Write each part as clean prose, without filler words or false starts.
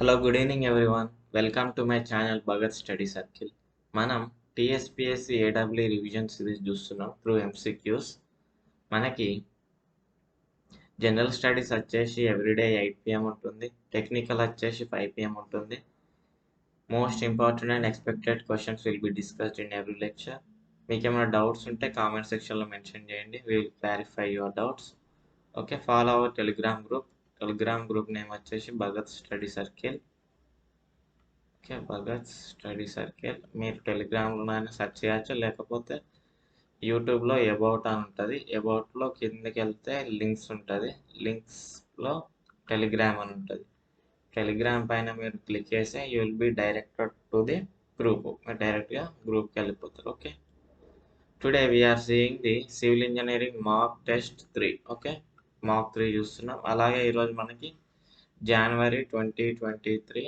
Hello good evening everyone. Welcome to my channel Bhagat study circle. మనం TSPSC AW revision series చూస్తున్నాం through MCQs. మనకి general studies వచ్చేసి everyday 8 PM ఉంటుంది. Technical వచ్చేసి 5 PM ఉంటుంది. Most important and expected questions will be discussed in every lecture. మీకు ఏమైనా doubts ఉంటే కామెంట్ సెక్షన్లో మెన్షన్ చేయండి. We will clarify your doubts. Okay, follow our Telegram group. Telegram group name వచ్చేసి Bhagat study circle. Okay, Bhagat study circle. మీరు టెలిగ్రామ్లోనైనా search చేయొచ్చు, లేకపోతే యూట్యూబ్లో అబౌట్ అని ఉంటుంది. అబౌట్లో కిందకి వెళ్తే లింక్స్ ఉంటుంది. లింక్స్లో టెలిగ్రామ్ అని ఉంటుంది. టెలిగ్రామ్ పైన మీరు క్లిక్ చేస్తే you will be directed to the group. మీరు డైరెక్ట్గా గ్రూప్కి వెళ్ళిపోతారు. Okay, today we're seeing the civil engineering mock test 3. Okay, mock 3 చూస్తున్నాం. అలాగే ఈరోజు మనకి జనవరి 2023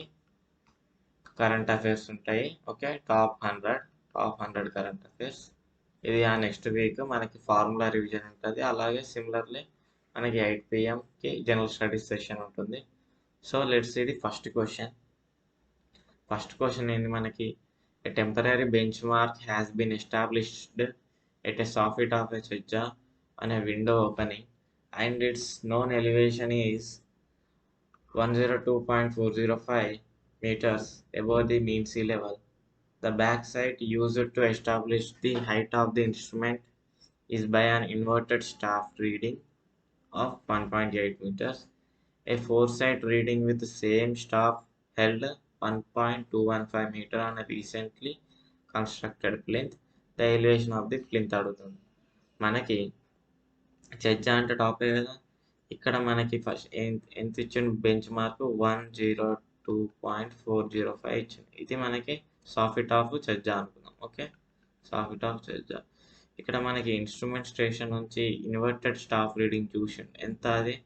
కరెంట్ అఫైర్స్ ఉంటాయి. Okay, top 100 current affairs. ఇది ఆ నెక్స్ట్ వీక్ మనకి ఫార్ములా రివిజన్ ఉంటుంది. అలాగే సిమిలర్లీ మనకి 8 PMకి జనరల్ స్టడీస్ సెషన్ ఉంటుంది. So let's see the first question. First question ఏంటి మనకి? ఏ temporary benchmark has been established at a soffit of a chajja అనే window opening and its known elevation is 102.405 meters above the mean sea level. The backside used to establish the height of the instrument is by an inverted staff reading of 1.8 meters. A foresight reading with the same staff held 1.215 meter on a recently constructed plinth. The elevation of the plinth అడుగుతుంది. మనకి చెజ్జా అంటే టాపే కదా. ఇక్కడ మనకి first ఎంత ఇచ్చిన bench mark 102.405 ఇచ్చింది. ఇది మనకి సాఫిట్ ఆఫ్ చెజ్జా అనుకుందాం. Okay, soffit of chajja. ఇక్కడ మనకి ఇన్స్ట్రుమెంట్ స్టేషన్ నుంచి ఇన్వర్టెడ్ స్టాఫ్ రీడింగ్ చూసిండు. ఎంత అది?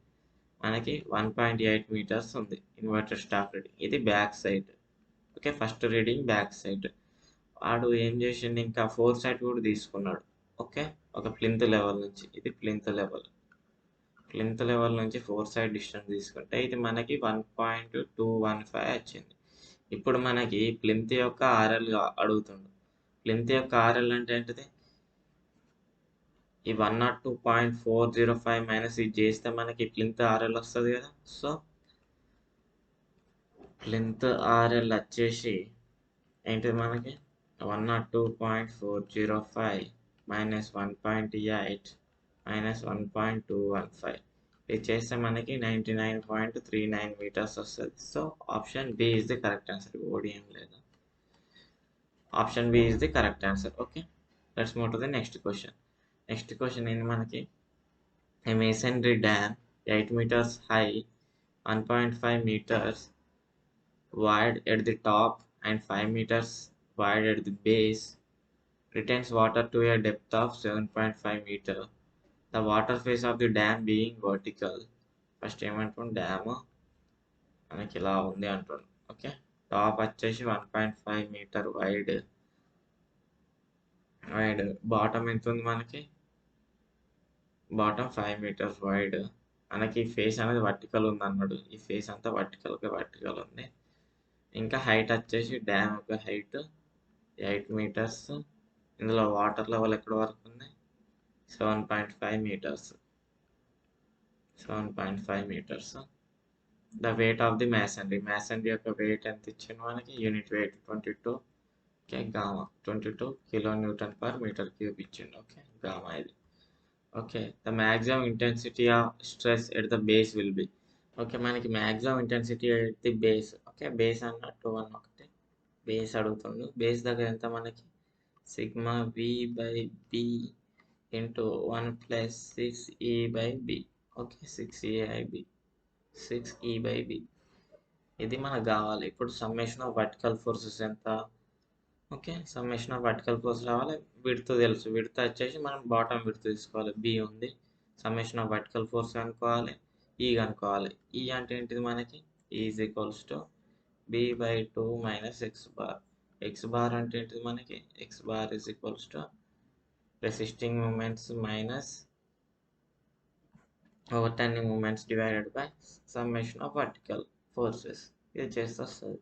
మనకి 1.8 meters ఉంది ఇన్వర్టెడ్ స్టాఫ్ రీడింగ్. ఇది back side. Okay, first reading back side. వాడు ఏం చేసిండు, ఇంకా ఫోర్ సైడ్ కూడా తీసుకున్నాడు. ఓకే, ఒక ప్లింత్ లెవెల్ నుంచి. ఇది ప్లింత్ లెవెల్. ప్లింత్ లెవెల్ నుంచి ఫోర్ సైడ్ డిస్టెన్స్ తీసుకుంటే ఇది మనకి 1.215 వచ్చింది. ఇప్పుడు మనకి ప్లింత్ యొక్క ఆర్ఎల్ అడుగుతుండు. ప్లింత్ యొక్క ఆర్ఎల్ అంటే ఏంటిది? ఈ 102.405 మైనస్ ఇది చేస్తే మనకి ప్లింత్ ఆర్ఎల్ వస్తుంది కదా. సో ప్లింత్ ఆర్ఎల్ వచ్చేసి ఏంటిది మనకి 102.405 మైనస్ 1.8 మైనస్ 1.215. ఇది చేస్తే మనకి 99.39 meters వస్తుంది. So option B is the correct answer. ODM లేదా, option B is the correct answer. Okay, let's move to the next question. Next question ఏంటి మనకి? A masonry dam 8 meters high, 1.5 meters wide at the top and 5 meters wide at the base retains water to a depth of 7.5 meter. The water face of the dam being vertical. First ఏమంటాం, dam మనకి ఇలా ఉంది అంటాడు. Okay, top వచ్చేసి 1.5 meter wide. Bottom ఎంత ఉంది మనకి? Bottom 5 meters wide. మనకి ఫేస్ అనేది వర్టికల్ ఉంది అన్నాడు. ఈ ఫేస్ అంతా వర్టికల్ ఉంది. ఇంకా హైట్ వచ్చేసి డ్యామ్ యొక్క హైట్ 8 meters. ఇందులో వాటర్ లెవెల్ ఎక్కడి వరకు ఉంది? 7.5 meters. 7.5 meters. The weight of the masonry యొక్క వెయిట్ ఎంత ఇచ్చింది మనకి? Unit weight 22. Okay, gamma 22 kN/m³ ఇచ్చిండు. ఓకే, గామా ఇది. Okay, the maximum intensity of stress at the base will be. Okay, మనకి maximum intensity at the base. Okay, base అన్నట్టు ఒకటి base అడుగుతుండు. బేస్ దగ్గర ఎంత మనకి? Sigma V/B into 1 + 6E/B. Okay, 6E/B. ఇది మనకు కావాలి. ఇప్పుడు సమ్మేషన్ ఆఫ్ వర్టికల్ ఫోర్సెస్ ఎంత? Okay, summation of vertical force రావాలి. విడ్త్ తెలుసు. విడ్త్ వచ్చేసి మనం బాటమ్ విడ్త్ తీసుకోవాలి. బి ఉంది. సమ్మేషన్ ఆఫ్ వర్టికల్ ఫోర్స్ కనుక్కోవాలి. ఈ కనుక్కోవాలి. ఈ అంటే ఏంటిది మనకి? Is equals to B/2 minus x bar. X bar అంటే ఏంటిది మనకి? X bar is equals to resisting moments minus overturning moments divided by summation of vertical forces. ఇది చేస్తే వస్తుంది.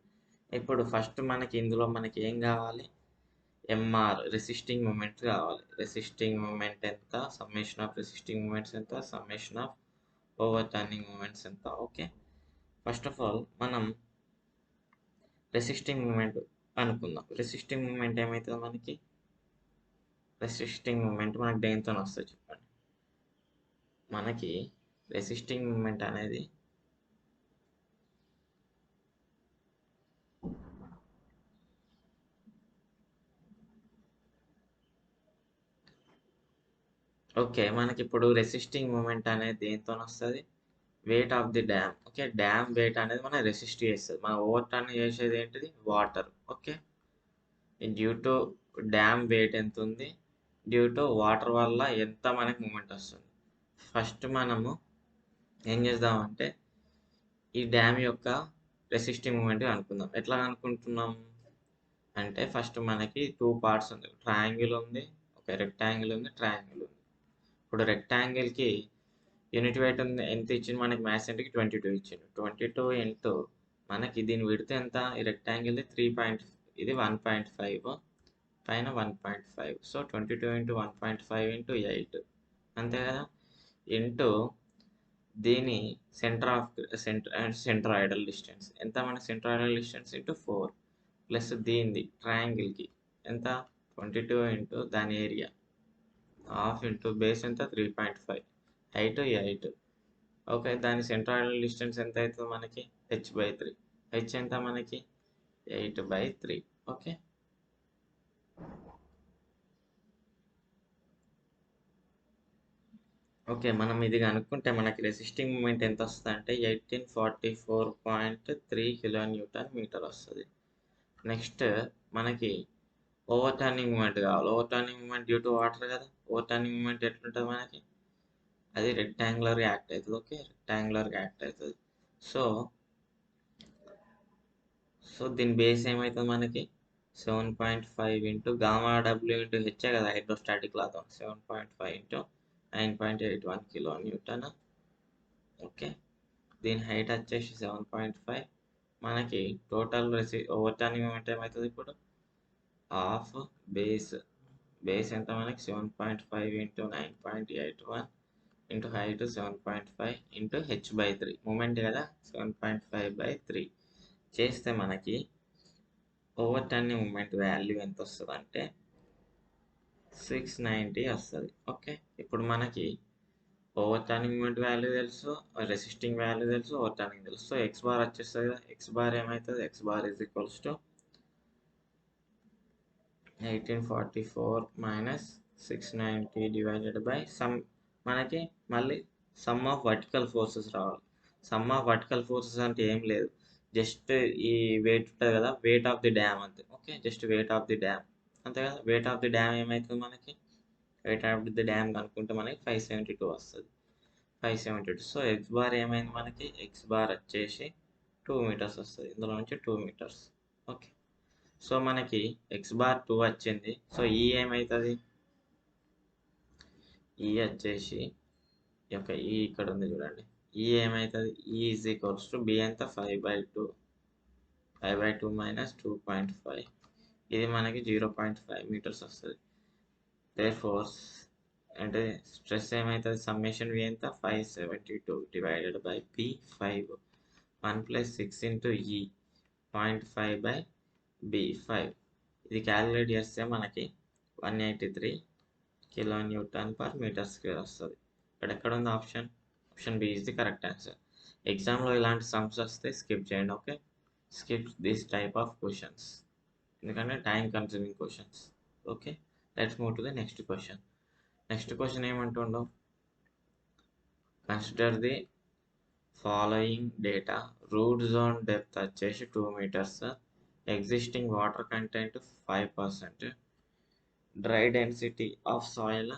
ఇప్పుడు ఫస్ట్ మనకి ఇందులో మనకి ఏం కావాలి, ఎంఆర్ రెసిస్టింగ్ మూమెంట్ కావాలి. రెసిస్టింగ్ మూమెంట్ ఎంత, సమ్మేషన్ ఆఫ్ రెసిస్టింగ్ మూమెంట్స్ ఎంత, summation of overturning moments ఎంత. ఓకే, ఫస్ట్ ఆఫ్ ఆల్ మనం రెసిస్టింగ్ మూమెంట్ అనుకుందాం. రెసిస్టింగ్ మూమెంట్ ఏమవుతుంది మనకి, రెసిస్టింగ్ మూమెంట్ మనకి దేనితో వస్తుంది చెప్పండి. మనకి రెసిస్టింగ్ మూమెంట్ అనేది ఓకే, మనకి ఇప్పుడు రెసిస్టింగ్ మూమెంట్ అనేది దేనితో వస్తుంది, weight of the dam. Okay, dam weight అనేది మనం రెసిస్ట్ చేస్తుంది. మనం ఓవర్ టర్న్ చేసేది ఏంటిది, water. Okay, due to dam weight ఎంత ఉంది, డ్యూ టు వాటర్ వల్ల ఎంత మనకి మూమెంట్ వస్తుంది. ఫస్ట్ మనము ఏం చేద్దామంటే ఈ డ్యామ్ యొక్క రెసిస్టింగ్ మూమెంట్ అనుకుందాం. ఎట్లా అనుకుంటున్నాం అంటే ఫస్ట్ మనకి టూ పార్ట్స్ ఉంది, ట్రయాంగిల్ ఉంది, ఒక రెక్టాంగిల్ ఉంది, ట్రయాంగిల్ ఉంది. ఇప్పుడు రెక్టాంగిల్కి యూనిట్ వెయిట్ ఉంది ఎంత ఇచ్చింది మనకి, మ్యాథ్స్ సెంటర్కి 22 ఇచ్చిండు. 22 ఇంటూ మనకి దీని విడ్త్ ఎంత, ఈ రెక్టాంగిల్ 3 ఇది 1.5 పైన 1.5. సో 22 ఇంటూ 1.5 ఇంటూ 8 అంతే కదా, ఇంటూ దీని సెంట్రాయిడల్ డిస్టెన్స్ ఎంత, మన సెంట్రాయిడల్ డిస్టెన్స్ ఇంటూ 4 ప్లస్ దీనిది ట్రయాంగిల్కి ఎంత 22 ఇంటూ దాని ఏరియా హాఫ్ ఇంటూ బేస్ ఎంత 3.5, హైట్ 8. ఓకే, దాని సెంట్రాయిడల్ డిస్టెన్స్ ఎంత అవుతుంది మనకి, h/3. హెచ్ ఎంత మనకి 8/3. ఓకే, ఓకే, మనం ఇది కనుక్కుంటే మనకి రెసిస్టింగ్ మూమెంట్ ఎంత వస్తుంది అంటే 1844.3 kN/మీటర్ వస్తుంది. నెక్స్ట్ మనకి ఓవర్ టర్నింగ్ మూమెంట్ కావాలి. Over turning moment due to water కదా, ఓవర్ టర్నింగ్ మూమెంట్ ఎట్లుంటుంది మనకి, అది రెక్టాంగులర్ యాక్ట్ అవుతుంది. ఓకే, రెక్టాంగులర్ యాక్ట్ అవుతుంది. సో దీని బేస్ ఏమవుతుంది మనకి 7.5 ఇంటూ గామా డబ్ల్యూ ఇంటూ హెచ్చే కదా హైడ్రోస్టాటిక్ లాతో, 7.5 ఇంటూ 9.81 kN. ఓకే, దీని హైట్ వచ్చేసి 7.5. మనకి టోటల్ ఓవర్ టర్నింగ్ మూమెంట్ ఏమవుతుంది ఇప్పుడు, హాఫ్ బేస్ ఎంత మనకి 7.5 into 9.81 into height 7.5 into h/3 moment కదా 7.5/3 చేస్తే మనకి ఓవర్ టర్నింగ్ మూమెంట్ వాల్యూ ఎంత వస్తుంది అంటే 690 వస్తుంది. ఓకే, ఇప్పుడు మనకి ఓవర్ టర్నింగ్ మూమెంట్ వాల్యూ తెలుసు, రెసిస్టింగ్ వాల్యూ తెలుసు, ఓవర్ టర్నింగ్ తెలుసు. సో ఎక్స్ బార్ వచ్చేస్తుంది కదా, ఎక్స్ బార్ ఏమవుతుంది, X bar is equals to 1844 minus 690 divided by some, మనకి మళ్ళీ సమ్ ఆఫ్ వర్టికల్ ఫోర్సెస్ రావాలి. సమ్ ఆఫ్ వర్టికల్ ఫోర్సెస్ అంటే ఏం లేదు, జస్ట్ ఈ వెయిట్ ఉంటుంది కదా, వెయిట్ ఆఫ్ ది డ్యామ్ అంతే. Okay, just wait of the dam అంతే కదా. వెయిట్ ఆఫ్ ది డ్యామ్ ఏమవుతుంది మనకి, వెయిట్ ఆఫ్ ది డ్యామ్ కనుక్కుంటే మనకి 572 వస్తుంది, 572. సో ఎక్స్ బార్ ఏమైంది మనకి, ఎక్స్ బార్ వచ్చేసి 2 మీటర్స్ వస్తుంది, ఇందులో నుంచి 2 మీటర్స్. ఓకే, సో మనకి ఎక్స్ బార్ 2 వచ్చింది. సో ఈ ఏమవుతుంది, ఈ వచ్చేసి ఈ యొక్క ఈ ఇక్కడ ఉంది చూడండి, ఈ ఏమవుతుంది, ఈ ఈజ్ ఈక్వల్స్ టు బి ఎంత 5/2, 5/2 మైనస్ 2.5, ఇది మనకి 0.5 మీటర్స్ వస్తుంది. దేర్ఫోర్ అంటే స్ట్రెస్ ఏమవుతుంది, సమ్మేషన్ వి ఎంత 572 డివైడెడ్ బై పి 5, 1 + 6 ఇంటూ ఈ 0.5/b5. ఇది క్యాలిక్యులేట్ చేస్తే మనకి 183 kN/m² వస్తుంది. ఇక్కడ ఎక్కడ ఉంది option, option B is the correct answer. ఎగ్జామ్లో ఇలాంటి సమ్స్ వస్తే స్కిప్ చేయండి. Okay, skip this type of questions ఎందుకంటే time consuming questions. Okay, let's move to the next question. Next question ఏమంటుండో, consider the following data. Root zone depth వచ్చేసి 2 meters, existing water content 5%, dry density of soil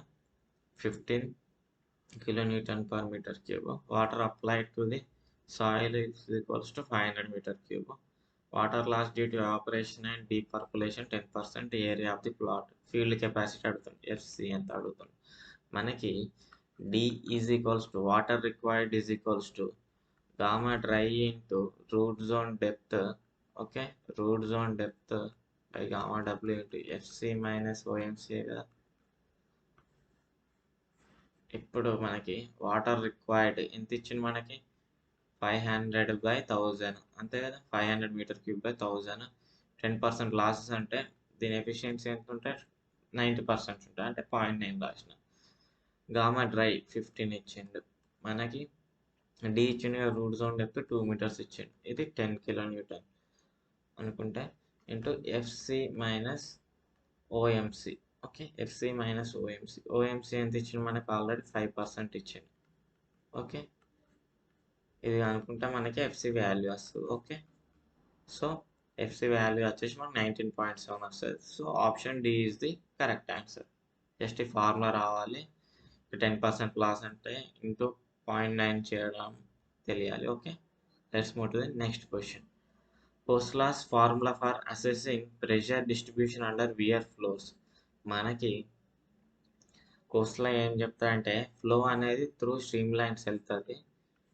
15 kN/m³, water applied to the soil is equals to 500 m³, water loss due to evaporation and depercolation 10%, area of the plot, field capacity అడుగుతుంది, FC ఎంత అడుగుతుంది మనకి. D is equals to water required is equals to gamma dry into root zone depth, okay, root zone depth by gamma w into fc minus omc కదా. ఇప్పుడు మనకి water required ఎంత ఇచ్చింది మనకి 500/1000 అంతే కదా, 500 m³/1000. 10% లాసెస్ అంటే దీని ఎఫిషియన్సీ ఎంత ఉంటే 90% ఉంటుంది, అంటే 0.9 రాసిన. గామా డ్రై 15 ఇచ్చిండు మనకి, డి ఇచ్చిండు రూట్ జోన్ డెప్త్ 2 meters ఇచ్చిండు, ఇది 10 kN అనుకుంటే into FC minus OMC. Okay, FC minus OMC. OMC ఎంత ఇచ్చిండు మనకి, ఆల్రెడీ 5% ఇచ్చిండు. ఓకే, ఇది అనుకుంటే మనకి ఎఫ్సి వాల్యూ వస్తుంది. ఓకే, సో ఎఫ్సి వాల్యూ వచ్చేసి మనకి 19.7 వస్తుంది. So option D is the correct answer. Just ఈ ఫార్ములా రావాలి, 10% లాస్ అంటే ఇంటూ 0.9 చేయడం తెలియాలి. Okay, let's move to the next question. Postla's formula for assessing pressure distribution under weir flows. మనకి కోస్లా ఏం చెప్తారంటే ఫ్లో అనేది త్రూ స్ట్రీమ్ లైన్స్ వెళ్తుంది.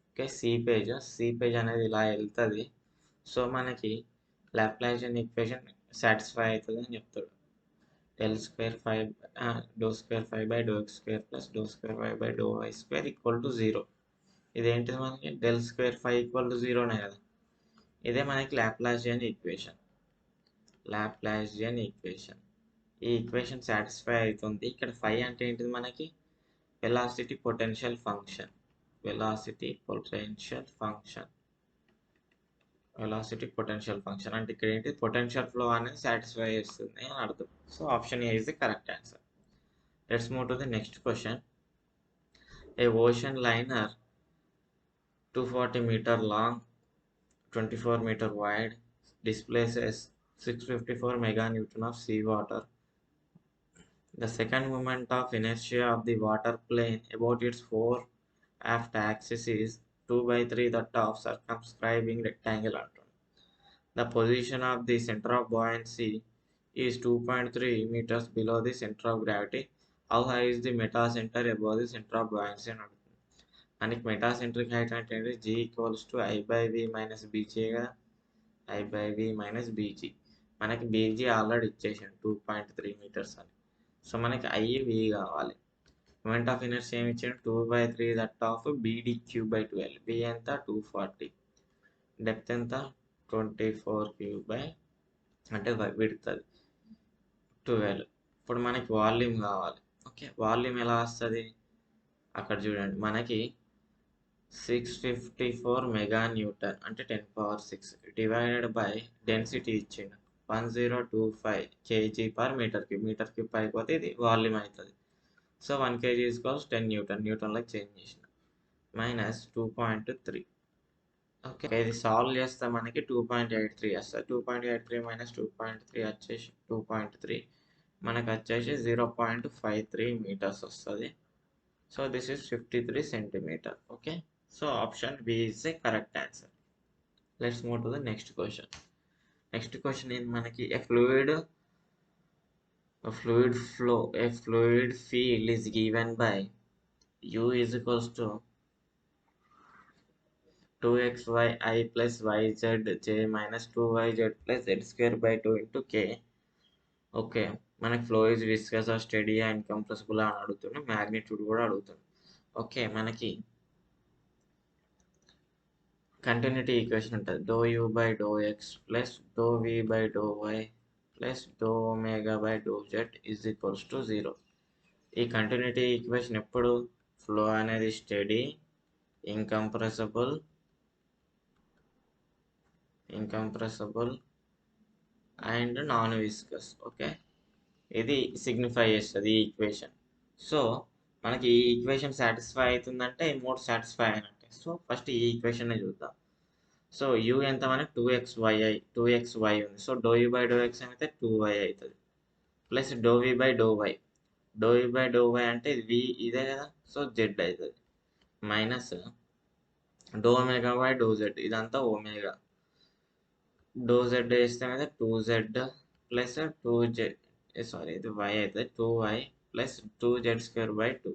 ఓకే, సీపేజ్ అనేది ఇలా వెళ్తుంది. సో మనకి లాప్లాసియన్ ఈక్వేషన్ సాటిస్ఫై అవుతుంది అని చెప్తాడు. ∂2 ప్లస్ ∂2 ఈక్వల్ టు 0. ఇదేంటిది మనకి ∂2 ఈక్వల్ టు 0నే కదా. ఇదే మనకి లాప్లాసియన్ ఈక్వేషన్. ఈ ఈక్వేషన్ సాటిస్ఫై అవుతుంది. ఇక్కడ అంటే ఏంటిది మనకి వెలాసిటీ పొటెన్షియల్ ఫంక్షన్. అంటే ఇక్కడ ఏంటి పొటెన్షియల్ ఫ్లో అనేది సాటిస్ఫై చేస్తుంది అని అర్థం. So option A is the correct answer. Let's move to the next question. A ocean liner 240 meter long, 24 meter wide, displaces 654 meganewton of seawater. The second moment of inertia of the water plane about its fore aft axis is 2/3 that of circumscribing rectangle అంటుంది. The position of the center of buoyancy is 2.3 meters below the center of gravity. How high is the meta center above the center of buoyancy అని అడుగుతుంది. మనకి metacentric height అంటే G equals to I/V minus BG కదా, I/V minus BG. మనకి BG already ఇచ్చేసాడు 2.3 meters అని. So మనకి I/V కావాలి. మూమెంట్ ఆఫ్ ఇనర్షియా ఏమి ఇచ్చాడు, 2/3 దట్ ఆఫ్ BD³/12. బి ఎంత 240, డెప్త్ ఎంత 24³ అంటే విడుతుంది 12. ఇప్పుడు మనకి వాల్యూమ్ కావాలి. ఓకే, వాల్యూమ్ ఎలా వస్తుంది అక్కడ చూడండి. మనకి 654 మెగాన్యూటన్ అంటే 10⁶ డివైడెడ్ బై డెన్సిటీ ఇచ్చిండు 1025 kg/m³. అయిపోతే ఇది వాల్యూమ్ అవుతుంది. So 1 kg equals 10 newton. న్యూటన్లోకి చేంజ్ చేసిన మైనస్ 2.3. ఓకే, ఇది సాల్వ్ చేస్తే మనకి 2.83 వస్తుంది. 2.83 మైనస్ 2.3 వచ్చేసి 2.3 మనకు వచ్చేసి 0.53 meters వస్తుంది. So this is 53 centimeter. Okay, so option B is the correct answer. Let's move to the next question. Next question is manaki a fluid field is given by U is equals to 2xyi plus yz j minus 2yz plus z²/2 into k. Okay, మనకి flow is viscous or steady and compressible అని అడుగుతుంది. Magnitude కూడా అడుగుతుంది. Okay, మనకి continuity equation ఉంటుంది. ∂u/∂x plus ∂v/∂y plus ∂ω/∂z is equals to 0. ఈ continuity equation ఎప్పుడు flow అనేది steady, incompressible and non viscous. Okay, ఇది సిగ్నిఫై చేస్తుంది ఈ ఈక్వేషన్. సో మనకి ఈ ఈక్వేషన్ సాటిస్ఫై అవుతుందంటే ఈ మూడు సాటిస్ఫై అయినట్టే. సో ఫస్ట్ ఈ ఈక్వేషన్ చూద్దాం. సో u ఎంత మనకి 2xy ఉంది. సో ∂u/∂x అయితే 2y అవుతుంది ప్లస్ ∂v/∂y అంటే ఇది v ఇదే కదా, సో z అవుతుంది మైనస్ ∂ω/∂z ఇదంతా ఒమేగా. ∂z వేస్తే అయితే 2z ప్లస్ 2z సారీ ఇది y అవుతుంది 2y ప్లస్ 2z² /2.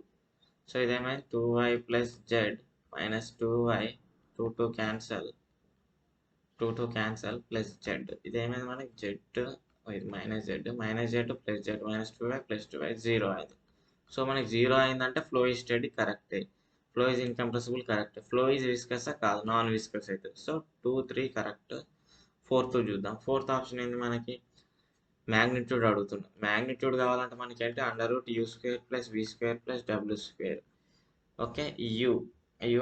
సో ఇదేమైంది 2y plus z minus 2y 2 cancel, 2 cancel plus Z. ఇదేమైంది మనకి జెడ్, ఇది minus Z plus Z -2y 0 అయింది. సో మనకి 0 అయిందంటే ఫ్లో ఈజ్ స్టడీ కరెక్టే, flow is incompressible correct, flow is viscous కాదు, నాన్ విస్కస్ అవుతుంది. So 2, 3 correct. ఫోర్త్ చూద్దాం. ఫోర్త్ ఆప్షన్ ఏంది మనకి మ్యాగ్నిట్యూడ్ అడుగుతున్నాం. మ్యాగ్నిట్యూడ్ కావాలంటే మనకి ఏంటి √u² + v² + w². Okay, you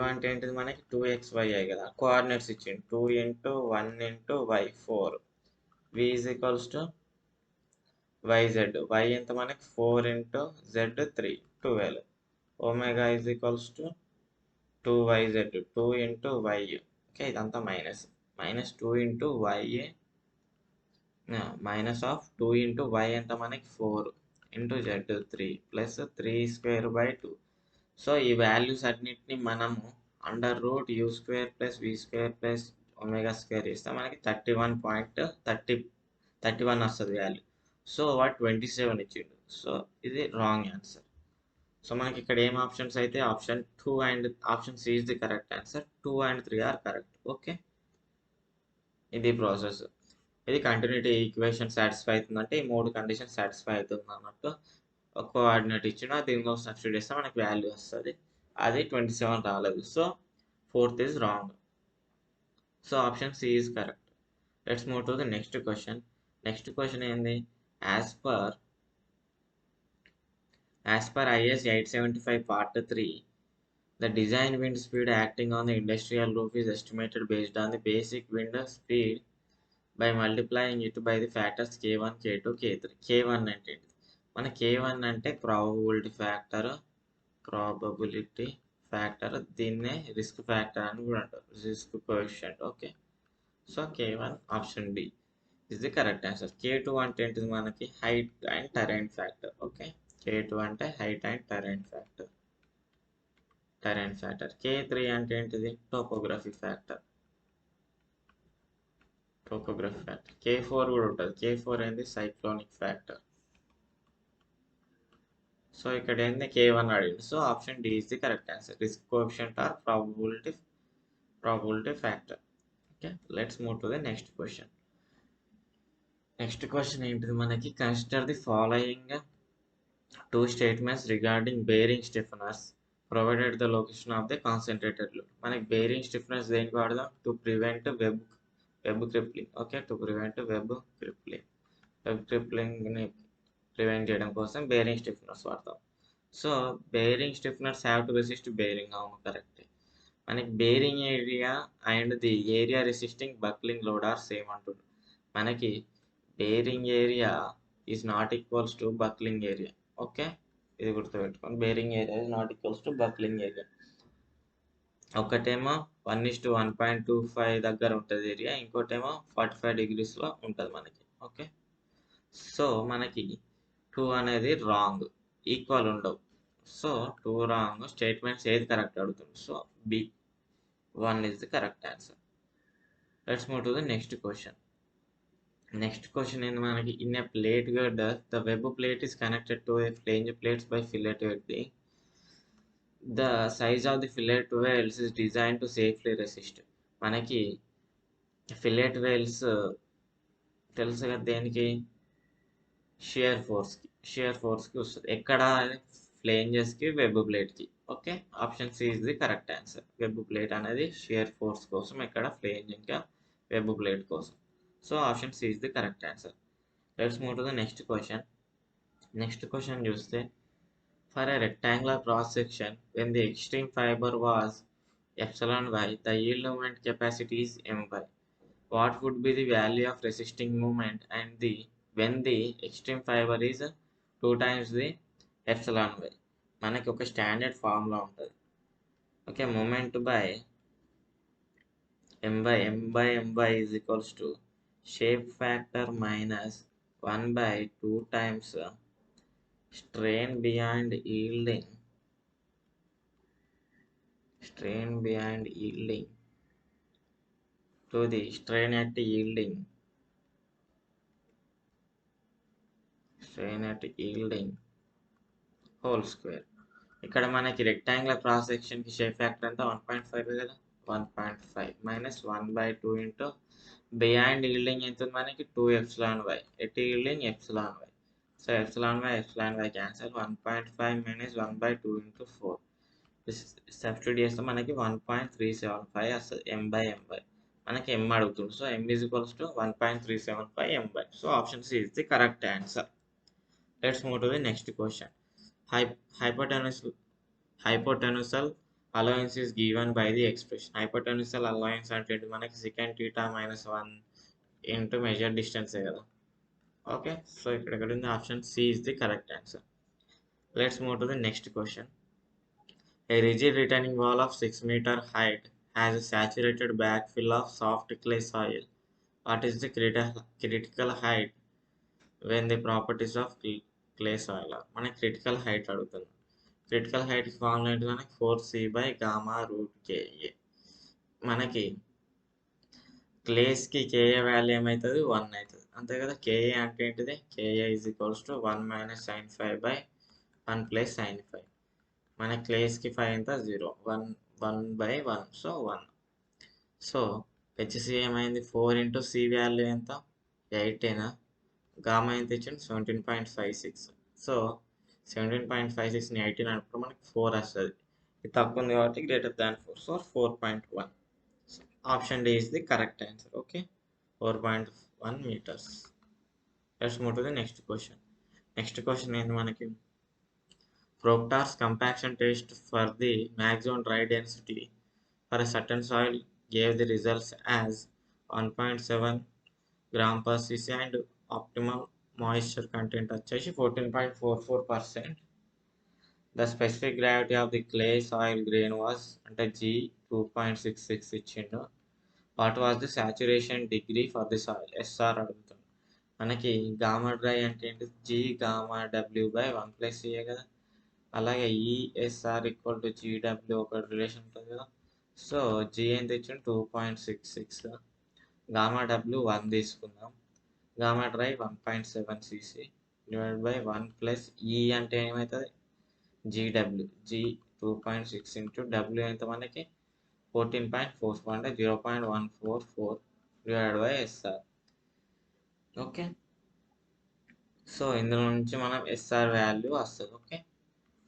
అంటే ఏంటిది మనకి 2xy కదా, కోఆర్డినేట్స్ ఇచ్చింది 2 × 1 × y 4, v = yz, y ఎంత మనకి 4 × z 3 12, omega = 2yz 2 × y. Okay, ఇదంతా -2 × y, -2 × y ఎంత మనకి 4 × z 3 +3² 2. సో ఈ వాల్యూస్ అన్నిటిని మనము √u² + v² + ఒమేగా² ఇస్తే మనకి 31 వస్తుంది వాల్యూ. సో వాట్ 27 ఇచ్చిండు. సో ఇది రాంగ్ ఆన్సర్. సో మనకి ఇక్కడ ఏం ఆప్షన్స్ అయితే option 2 and option C is the correct answer. 2 and 3 are correct. Okay, ఇది ప్రాసెస్. ఇది కంటిన్యూటీ ఈక్వేషన్ సాటిస్ఫై అవుతుందంటే ఈ 3 కండిషన్ సాటిస్ఫై అవుతుంది అన్నట్టు. ఒక కోఆర్డినేట్ ఇచ్చిన దీనిలో సబ్స్టిట్యూట్ చేస్తే మనకి వాల్యూ వస్తుంది. అది 27 రాలేదు. So 4th is wrong. So option C is correct. Let's move to the next question. Next question ఏంది, as per IS 875 part 3, the design wind speed acting on the industrial roof is estimated based on the basic wind speed by multiplying it by the factors K1, K2, K3. K1 అంటే ఏంటి? మన K1 అంటే probability factor, దీన్నే risk factor అని కూడా అంటారు, risk coefficient. Okay, so K1 option D is the correct answer. K2 అంటే ఏంటిది మనకి height and terrain factor. Okay, K2 అంటే height and terrain factor. K3 అంటే ఏంటిది టోపోగ్రఫీ ఫ్యాక్టర్. K4 కూడా ఉంటుంది. K4 ఏంది సైక్లోనిక్ ఫ్యాక్టర్. సో ఇక్కడ ఏంది K1 అడిగింది. So option D is the correct answer, risk coefficient or probability factor. Okay, let's move to the next question. Next question ఏంటిది మనకి, consider the following 2 statements regarding bearing stiffeners provided the location of the concentrated load. మనకి bearing stiffness దేనికి వాడదాం, to prevent web crippling. Okay, to prevent web క్రిప్లింగ్ని prevent చేయడం కోసం bearing stiffeners వాడతాం. So bearing stiffeners have to resist bearing. అవును, correct. మనకి bearing area and the area resisting buckling load are same అంటుంది. మనకి bearing area is not equals to buckling area. Okay, ఇది గుర్తుపెట్టుకోండి, bearing area is not equals to buckling area. ఒకటేమో 1:1.25 దగ్గర ఉంటుంది area, ఇంకోటేమో 45 degreesలో ఉంటుంది మనకి. ఓకే, సో మనకి 2 అనేది రాంగ్, ఈక్వల్ ఉండవు. సో 2 రాంగ్ స్టేట్మెంట్స్ ఏది కరెక్ట్ అడుగుతుంది. So B1 is the correct answer. Let's move to the next question. Next question is మనకి in a plate girder the web plate is connected to a flange plates by fillet welding. The size of the fillet welds is designed to safely resist. మనకి fillet welds తెలుసు కదా, దేనికి shear ఫోర్స్కి వస్తుంది. ఎక్కడ ఫ్లేంజెస్కి web ప్లేట్కి. Okay, option C is the correct answer. Web plate అనేది షియర్ ఫోర్స్ కోసం, ఎక్కడ ఫ్లేంజ్ ఇంకా వెబ్ ప్లేట్ కోసం. So option C is the correct answer. Let's move to the next question. Next question చూస్తే, for a rectangular cross section when the extreme fibre was εy, the yield moment capacity is my. What would be the value of resisting moment and when the extreme fiber is 2 times the εy? మనకి ఒక standard formula ఉంటుంది. Okay, moment by my is equals to shape factor minus 1/2 times strain beyond yielding to the strain at yielding whole square. ఇక్కడ మనకి rectangular cross సెక్షన్కి shape factor ఎంత 1.5 కదా. 1.5 minus 1 by 2 into behind yielding ఎంత మనకి 2 epsilon y at yielding epsilon y. So epsilon y cancel 1.5 minus 1 by 2 into 4. Substitute చేస్తే మనకి 1.375 వస్తుంది m/m/. మనకి m అడుగుతుంది. So m is equals to 1.375 m/. So option C is the correct answer. Let's move to the next question. Hypotenusal allowance is given by the expression. Hypotenusal allowance అంటే మనకి secant theta minus 1 into measured distance కదా. Okay, so ఇక్కడ ఉంది option C is the correct answer. Let's move to the next question. A rigid retaining wall of 6 meter height has a saturated backfill of soft clay soil. What is the critical height when the properties of clay soil are? మనకి critical height అడుగుతుంది. Critical height formula ఏంటి మనకి 4c/γ√KA. మనకి క్లేస్కి KA value ఏమవుతుంది 1 అవుతుంది అంతే కదా. KA అంటే ఏంటిది? KA is equals to 1 - sin5/1 + sin5. మన క్లేస్కి 5 ఎంత 0 1/1 సో 1. సో హెచ్సి ఏమైంది 4 into సి వాల్యూ ఎంత 8 గామా ఎంత ఇచ్చింది 17.56. సో 17.56ని 18 అనుకుంటే మనకి 4 వస్తుంది. ఇది తక్కువ ఉంది కాబట్టి greater than 4. So 4.1. Option D is the correct answer. Okay, 4.1 meters. Let's move to the next question. Next question ఏంటి మనకి Proctor's compaction test for the maximum dry density for a certain soil gave the results as 1.7 gram per cc and optimal moisture content వచ్చేసి 14.44%. The specific gravity of the clay soil grain was అంటే G 2.66 ఇచ్చిండు. What was the saturation degree for the soil? SR అడుగుతాం. మనకి gamma dry అంటే ఏంటి G γW/1 + CA కదా. అలాగే ESR equal to GW ఒక రిలేషన్ ఉంటుంది కదా. సో G ఎంత ఇచ్చిండు 2.66, గామా W 1 తీసుకుందాం, గామా డ్రై 1.7 cc /1 + E అంటే ఏమవుతుంది GW. G 2.6 into W ఎంత మనకి 14.44 అంటే 0.144 / SR. ఓకే, సో ఇందులో నుంచి మనం SR వాల్యూ వస్తుంది. Okay,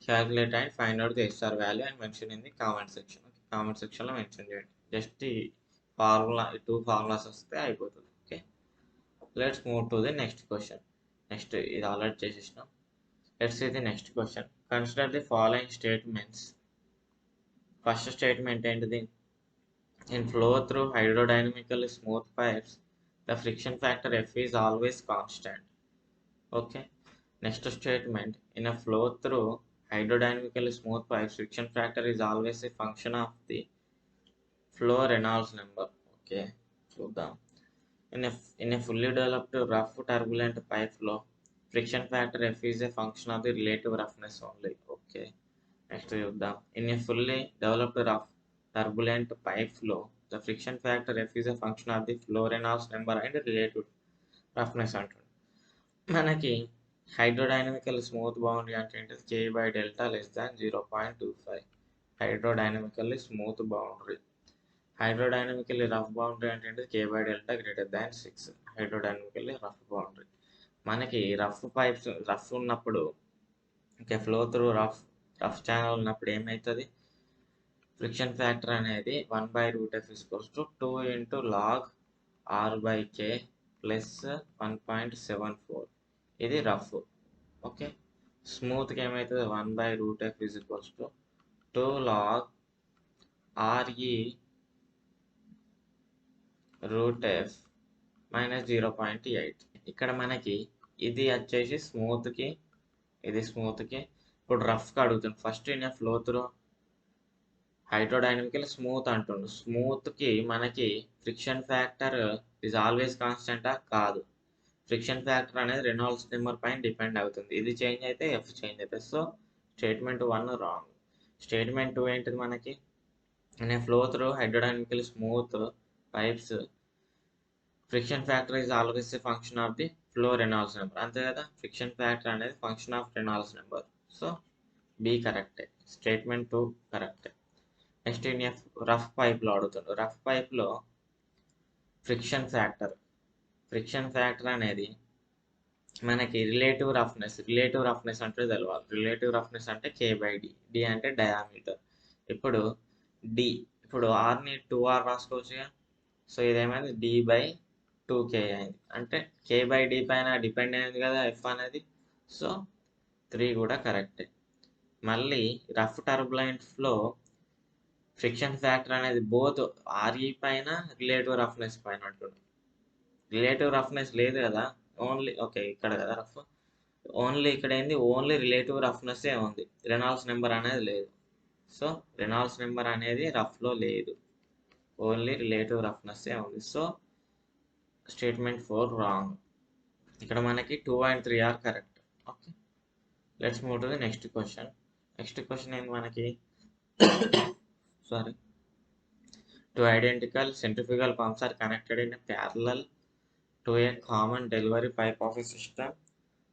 calculate and find out the SR value and mention in the comment section. Okay, comment సెక్షన్లో మెన్షన్ చేయండి. జస్ట్ ఈ ఫార్ములా 2 ఫార్ములాస్ వస్తే అయిపోతుంది. Okay, let's move to the next question. Next ఇది ఆల్రెడీ చేసేసినాం. Let's see the next question. Consider the following statements. First statement ఏంటిది? In flow through hydrodynamically smooth pipes, the friction factor F is always constant. Okay. Next statement. In a flow through hydrodynamically smooth pipes, friction factor is always a function of the flow Reynolds number. Okay. చూద్దాం. In a fully developed rough turbulent pipe flow, friction factor F is a function of the relative roughness only. Okay. Next చూద్దాం. In a fully developed rough turbulent pipe flow, the friction factor F is a function of the flow Reynolds number and relative roughness అంటుంది. మనకి హైడ్రోడైనమికల్ smooth boundary అంటే ఏంటి? K/delta less than 0.25. Hydrodynamically smooth boundary. Hydrodynamically rough boundary అంటే ఏంటి? K/delta greater than 6. Hydrodynamically rough boundary. మనకి rough pipes rough ఉన్నప్పుడు ఇంకా flow through rough channel ఉన్నప్పుడు ఏమవుతుంది? ఫ్రిక్షన్ ఫ్యాక్టర్ అనేది 1/√F = 2 into log R/K plus 1.74. ఇది రఫ్. ఓకే, స్మూత్కి ఏమవుతుంది? 1/√F = 2 log RE√F minus 0.8. ఇక్కడ మనకి ఇది వచ్చేసి స్మూత్కి, ఇది స్మూత్కి. ఇప్పుడు రఫ్కి అడుగుతుంది. First in flow through hydrodynamical smooth అంటుండు. స్మూత్కి మనకి ఫ్రిక్షన్ ఫ్యాక్టర్ ఈజ్ ఆల్వేస్ కాన్స్టెంటా? కాదు. ఫ్రిక్షన్ ఫ్యాక్టర్ అనేది రెనాల్డ్స్ నెంబర్ పైన డిపెండ్ అవుతుంది. ఇది చేంజ్ అయితే ఎఫ్ చేంజ్ అవుతుంది. So statement 1 wrong. స్టేట్మెంట్ 2 ఏంటిది మనకి? In flow through hydrodynamical smooth pipes friction factor is always a function of the flow Reynolds number. అంతే కదా, ఫ్రిక్షన్ ఫ్యాక్టర్ అనేది function of Reynolds number. So B కరెక్టే, statement 2 కరెక్టే. Next in rough పైప్లో అడుగుతాడు. Rough పైప్లో friction factor అనేది మనకి relative roughness అంటే తెలవాలి. రిలేటివ్ రఫ్నెస్ అంటే K/D. D అంటే డయామీటర్. ఇప్పుడు డి ఇప్పుడు ఆర్ని 2R రాసుకోవచ్చుగా. సో ఇదేమైంది D/2K అయింది. అంటే K/D పైన డిపెండ్ అయింది కదా F అనేది. సో 3 కూడా కరెక్టే. మళ్ళీ రఫ్ టర్బులెంట్స్లో ఫ్రిక్షన్ ఫ్యాక్టర్ అనేది బోత్ RE పైన రిలేటివ్ రఫ్నెస్ పైన ఉంటుంది. రిలేటివ్ రఫ్నెస్ లేదు కదా, ఓన్లీ ఓకే ఇక్కడ కదా రఫ్, ఓన్లీ ఇక్కడ ఏంది, ఓన్లీ రిలేటివ్ రఫ్నెస్ ఉంది, రెనాల్డ్స్ నెంబర్ అనేది లేదు. సో రెనాల్డ్స్ నెంబర్ అనేది రఫ్లో లేదు, ఓన్లీ రిలేటివ్ రఫ్నెస్ ఉంది. So statement 4 wrong. ఇక్కడ మనకి 2 and 3 are correct. Okay, let's move to the next question. Next question ఏంది మనకి sorry, two identical centrifugal pumps are connected in a parallel to a common delivery pipe of a system.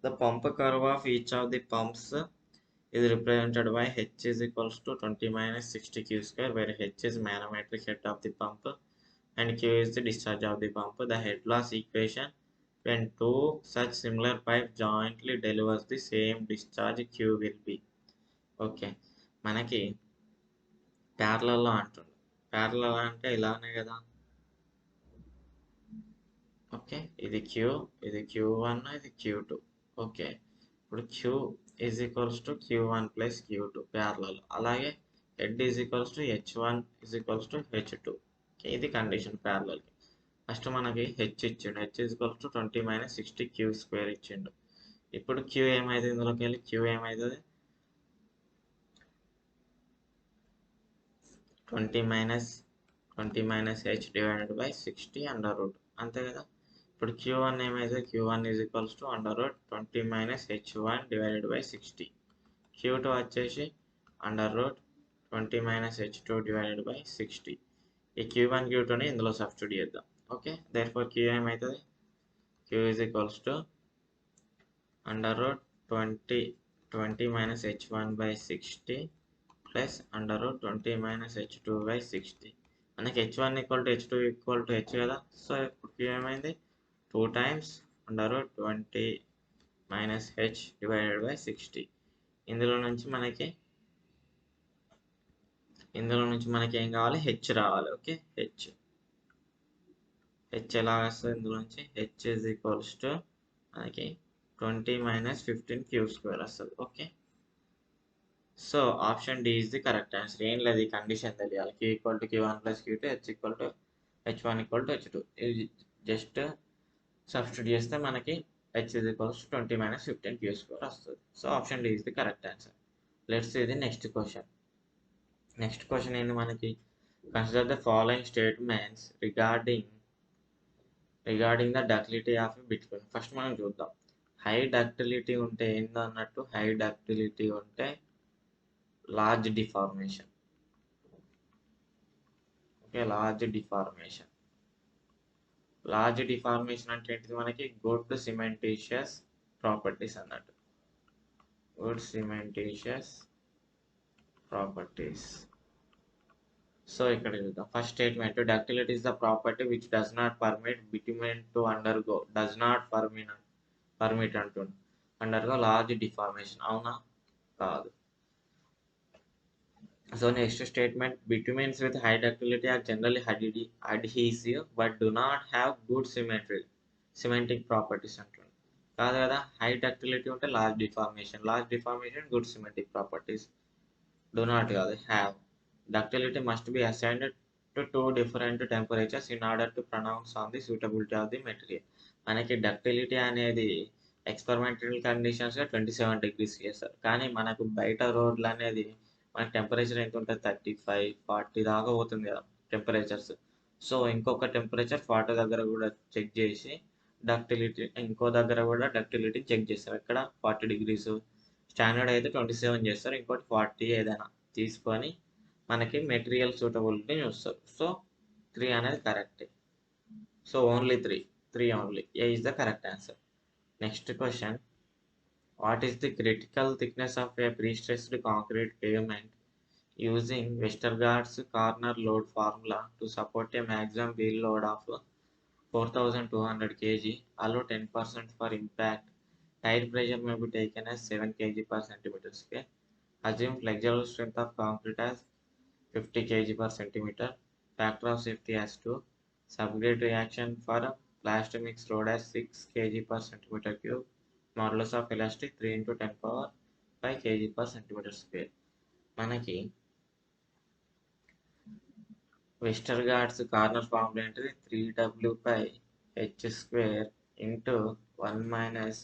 The pump curve of each of the pumps is represented by H is equals to 20 minus 60 Q square, where H is manometric head of the pump and Q is the discharge of the pump. The head loss equation when two such similar pipes jointly delivers the same discharge Q will be. Okay, మనకి ప్యారలల్లో అంటుంది. Parallel అంటే ఇలానే కదా. Okay, ఇది Q, ఇది Q1, ఇది Q2. Okay, ఇప్పుడు Q is equals to Q1 plus Q2 parallel. అలాగే head is equals to H1 is equals to H2. ఇది కండిషన్ ప్యారలల్కి. ఫస్ట్ మనకి హెచ్ ఇచ్చిండు, H is equals to 20 minus 60 Q square ఇచ్చిండు. ఇప్పుడు Q ఏమైతుంది, ఇందులోకి వెళ్ళి Q ఏమవుతుంది, 20 minus H divided by 60 under root, అంతే కదా. ఇప్పుడు Q1 ఏమైతే, Q1 is equals to under root 20 minus H1 divided by 60. Q2 వచ్చేసి under root 20 minus H2 divided by 60. ఈ Q1 Q2ని ఇందులో సబ్స్టిట్యూట్ చేద్దాం. ఓకే, దేర్ఫోర్ Q ఏమవుతుంది, Q is equals to under root 20 minus H1 by 60 plus under root 20 minus H2 by 60. మనకి H1 equal to H2 equal to H కదా. So ఇప్పుడు ఏమైంది, 2 times under root 20 minus H divided by 60. ఇందులో నుంచి మనకి ఏం కావాలి, హెచ్ రావాలి. ఓకే, హెచ్ ఎలా వస్తుంది, ఇందులో నుంచి హెచ్ ఈజ్ ఈక్వల్స్ టు మనకి 20 minus 15 Q square వస్తుంది. Okay, so option D is the correct answer. ఏం లేదు, ఈ కండిషన్ తెలియాలి, Q equal to Q1 plus Q2, H equal to H1 equal to H2. ఇది జస్ట్ సబ్స్టిట్యూట్ చేస్తే మనకి H is equals to 20 minus 15 Q square వస్తుంది. So option D is the correct answer. Let's see the next question. Next question ఏంటి మనకి, consider the following statements regarding the ductility of bitcoin. First మనం చూద్దాం, high ductility ఉంటే ఏందన్నట్టు, high ductility ఉంటే large deformation. Okay, large deformation అంటే ఏంటిది, మనకి గుడ్ సిమెంటీషియస్ ప్రాపర్టీస్ అన్నట్టు, గుడ్ సిమెంటీషియస్ ప్రాపర్టీస్. సో ఇక్కడ చూద్దాం, first statement, ductility is the property which does not permit bitumen to undergo, does not permit అంటుంది అండర్గో లార్జ్ డిఫార్మేషన్. అవునా, కాదు. So next statement, bitumens with high ductility are generally adhesive but do not have good cementing properties అంటుంది. కాదు కదా, high ductility ఉంటే large deformation good semantic properties. do not కాదు, have. Ductility must be assigned to two different temperatures in order to pronounce on the suitability of the material. మనకి ductility అనేది experimental కండిషన్స్గా 27 degrees చేస్తారు, కానీ మనకు బయట రోడ్లు అనేది మనకి టెంపరేచర్ ఎంత ఉంటుంది, 35, 40 దాకా పోతుంది కదా టెంపరేచర్స్. సో ఇంకొక టెంపరేచర్ 40 దగ్గర కూడా చెక్ చేసి డక్టిలిటీ, ఇంకో దగ్గర కూడా డక్టిలిటీ చెక్ చేస్తారు. ఇక్కడ 40 degrees, స్టాండర్డ్ అయితే 27 చేస్తారు, ఇంకోటి 40 ఏదైనా తీసుకొని మనకి మెటీరియల్ సూటబిలిటీ చూస్తారు. సో 3 అనేది correct. So only 3 only, A is the correct answer. Next question, what is the critical thickness of A pre-stressed concrete pavement using Westergaard's corner load formula to support a maximum wheel load of 4,200 kg, allow 10% for impact. Tire pressure may be taken as 7 kg per centimeter square. Assume flexural strength of concrete as 50 kg per centimeter. Factor of safety as 2. Subgrade reaction for plastic mix load as 6 kg per centimeter cube. Modulus of elastic 3 into 10 power 5 kg per centimeter square. మనకి వెస్టర్గార్డ్స్ corner formula ఏంటిది 3w by h square into 1 minus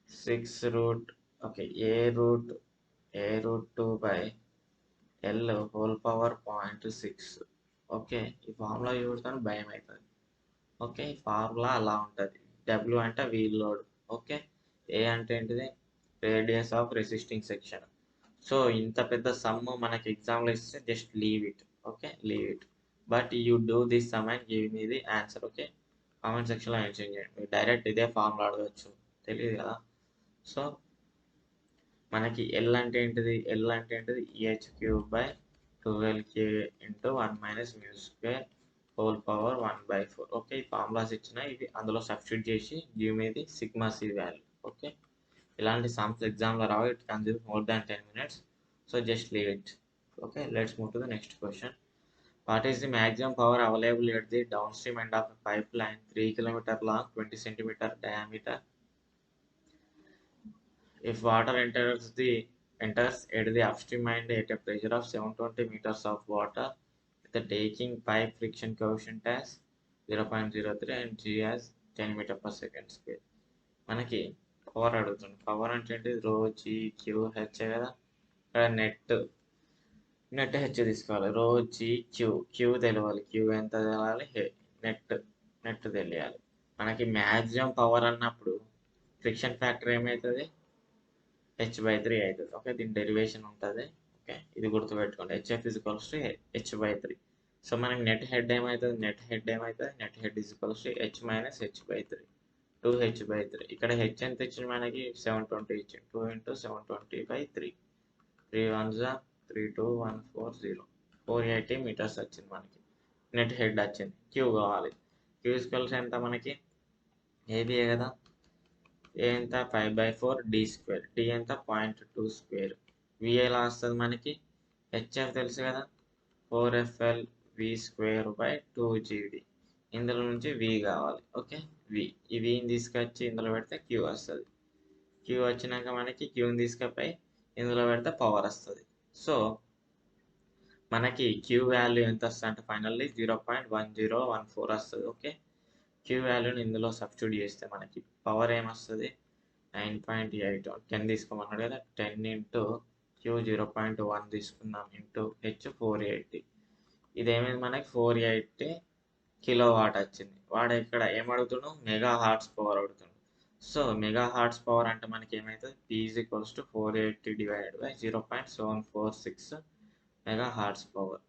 6 root okay A root 2 by L whole power 0.6. Okay ఈ formula చూడతాను భయం అవుతుంది. Okay ఈ formula అలా ఉంటుంది. W అంటే వీల్ లోడ్, ఓకే ఏ అంటే ఏంటిది radius of resisting section. So ఇంత పెద్ద సమ్ మనకి ఎగ్జామ్లో ఇస్తే just leave it, okay leave it. But you do this some and give me the answer. Okay comment సెక్షన్లో మెన్షన్ చేయండి. మీరు డైరెక్ట్ ఇదే ఫార్ములా అడగచ్చు, తెలియదు కదా. సో మనకి ఎల్ అంటే ఏంటిది EH cube by 12k into 1 minus mu square whole power 1/4. Okay ఈ ఫార్ములాస్ ఇచ్చిన ఇవి అందులో సబ్స్టిట్యూట్ చేసి give me the sigma C value. Okay ఇలాంటి సమ్స్ ఎగ్జామ్లో రావు. It consume more than 10 minutes. So just leave it. Okay let's move to the next question. What is the maximum power available at the downstream end of a pipeline 3 km long, 20 cm diameter? If water enters at the upstream end at a pressure of 720 meters of water, with the taking pipe friction coefficient as 0.03 and g as 10 meter per second square. మనకి power అడుగుతుంది. Power అంటే ఏంటి రో G queue H కదా. ఇక్కడ net H తీసుకోవాలి. రో G queue తెలియాలి. క్యూ ఎంత తెలియాలి, నెట్ తెలియాలి. మనకి మ్యాక్సిమం పవర్ అన్నప్పుడు ఫ్రిక్షన్ ఫ్యాక్టర్ ఏమవుతుంది h/3 అవుతుంది. ఓకే దీని డెరివేషన్ ఉంటుంది. ఓకే ఇది గుర్తుపెట్టుకోండి. HF equals to h/3. So మనకి నెట్ హెడ్ ఏమవుతుంది net head equals to h minus h/3 2h/3. ఇక్కడ హెచ్ ఎంత ఇచ్చింది మనకి 720 ఇచ్చింది. 2 into 720/3 3 1s 3 2 1 4 0 480 meters వచ్చింది మనకి. నెట్ హెడ్ వచ్చింది. క్యూ కావాలి. క్యూ ఈక్వల్స్ ఎంత మనకి ఏబిఏ కదా. ఏ ఎంత 5/4 d స్క్వేర్. టీ ఎంత 0.2 స్క్వేర్. వి ఎలా వస్తుంది మనకి హెచ్ఎఫ్ తెలుసు కదా 4FL v square by 2gd. ఇందులో నుంచి వి కావాలి. ఓకే ఈ విని తీసుకొచ్చి ఇందులో పెడితే క్యూ వస్తుంది. క్యూ వచ్చినాక మనకి క్యూని తీసుకపోయి ఇందులో పెడితే పవర్ వస్తుంది. సో మనకి క్యూ వాల్యూ ఎంత వస్తుంది అంటే ఫైనల్లీ 0.1014 వస్తుంది. ఓకే క్యూ వాల్యూని ఇందులో సబ్స్టిట్యూట్ చేస్తే మనకి పవర్ ఏమొస్తుంది 9.8. 10 తీసుకోమన్నాడు కదా. 10 ఇంటూ క్యూ 0.1 తీసుకున్నాం ఇంటూ హెచ్ 480. ఇదేమైంది మనకి 480 కిలో వాట్ వచ్చింది. వాడు ఇక్కడ ఏమడుగుతున్నాడు మెగా హార్ట్స్ పవర్ అడుగుతున్నాడు. సో మెగా హార్ట్స్ పవర్ అంటే మనకి ఏమవుతుంది P = 480 divided by 0.746 mega horse power.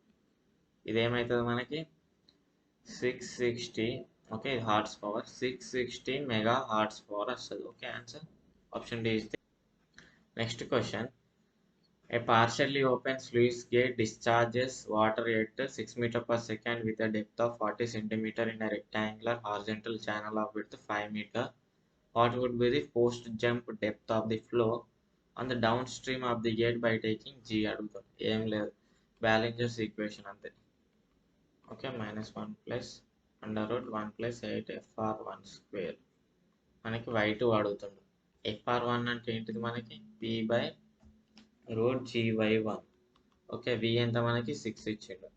ఇదేమవుతుంది మనకి 660. ఓకే ఇది horse power 660 mega horse power వస్తుంది. Okay answer option D is the next question. A partially open sluice gate discharges water at 6 meters per second with a depth of 40 centimeters in a rectangular horizontal channel of width 5 meters. What would be the post-jump depth of the flow on the downstream of the gate by taking G? అడుగుతాం. ఏం లేదు బ్యాలెన్జర్స్ equation అంతే. Okay -1 plus √1 plus 8 FR1 square. మనకి y2 అడుగుతుంది. FR1 అంటే ఏంటిది మనకి P/√G/y1. Okay we ఎంత మనకి 6 ఇచ్చిండు.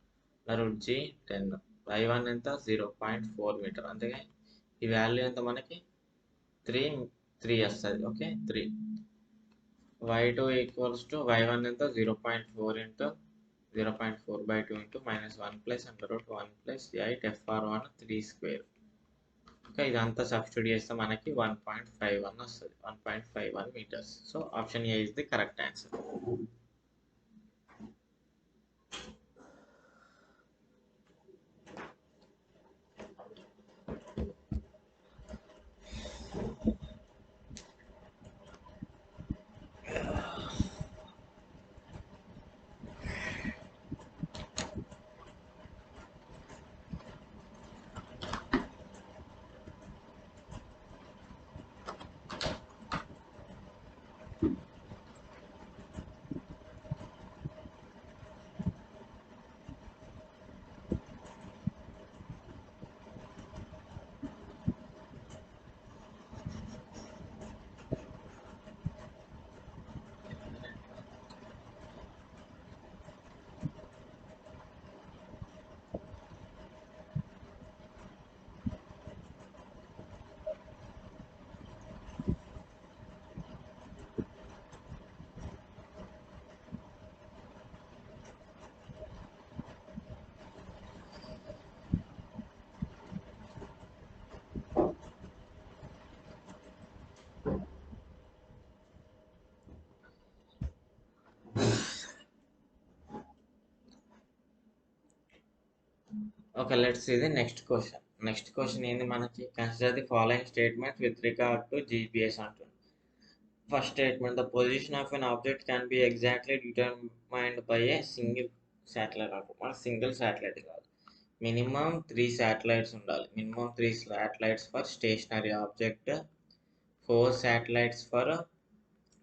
√G 10. y1 ఎంత 0.4 మీటర్. అంతేగా ఈ వాల్యూ ఎంత మనకి 3 వస్తుంది. Okay 3. y2 equals to y1 ఎంత 0.4 into 0.4/2 into -1 plus √1 plus 8 FR1 3 square. Okay ఇదంతా సబ్స్టిట్యూట్ చేస్తే మనకి 1.51 వస్తుంది. 1.51 meters. So option A is the correct answer. Okay, let's see the next question. Next question ఏంది మనకి, consider the following statement with regard to GPS అంటుంది. First statement, the position of an object can be exactly determined by a single satellite అంటారు. మన single satellite కాదు, minimum 3 satellites ఉండాలి. Minimum 3 satellites for stationary object, 4 satellites for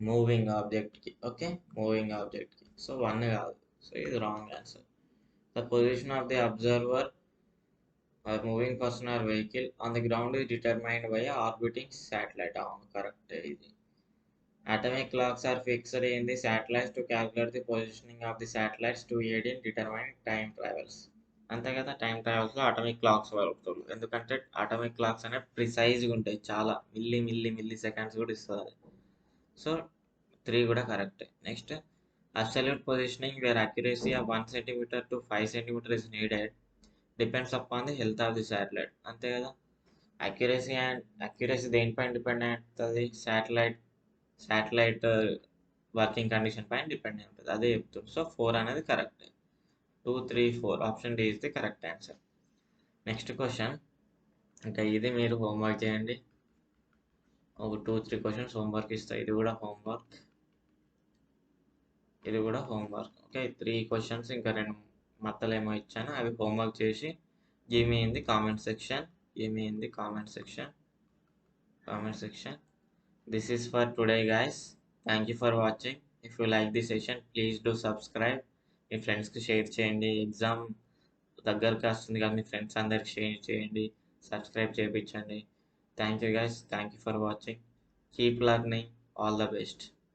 moving ఆబ్జెక్ట్కి. Okay, moving ఆబ్జెక్ట్కి. So 1 కాదు, so ఇది wrong answer. The position of the observer or moving person or vehicle on the ground is determined by a orbiting satellite. అవును, correct. ఇది atomic clocks are fixed in the satellites to calculate the positioning of the satellites to aid in determining time travels. అంతే కదా, time ట్రావెల్స్లో atomic clocks వాడుతారు. ఎందుకంటే atomic clocks అనేవి ప్రిసైజ్గా ఉంటాయి, చాలా milli seconds కూడా ఇస్తుంది. సో 3 కూడా కరెక్టే. Next, absolute positioning where accuracy of 1 centimeter to 5 centimeter is needed depends upon the health of the satellite. అంతే కదా, అక్యురసీ దేనిపైన డిపెండ్ అయి ఉంటుంది, శాటిలైట్ వర్కింగ్ కండిషన్ పైన డిపెండ్ అయి ఉంటుంది, అదే చెప్తుంది. సో 4 అనేది correct. 2, 3, 4 option D is the correct answer. Next question, ఇంకా ఇది మీరు హోంవర్క్ చేయండి. ఒక 2-3 క్వశ్చన్స్ హోంవర్క్ ఇస్తాయి. ఇది కూడా హోంవర్క్. ఓకే, 3 క్వశ్చన్స్ ఇంకా 2 మత్తలు ఏమో ఇచ్చాను, అవి హోంవర్క్ చేసి give me in the comment section. This is for today, guys. Thank you for watching. If you like this session, please do subscribe. మీ ఫ్రెండ్స్కి షేర్ చేయండి. ఎగ్జామ్ దగ్గరకు వస్తుంది కదా, మీ ఫ్రెండ్స్ అందరికి షేర్ చేయండి, సబ్స్క్రైబ్ చేయించండి. Thank you, guys. Thank you for watching. Keep learning. All the best.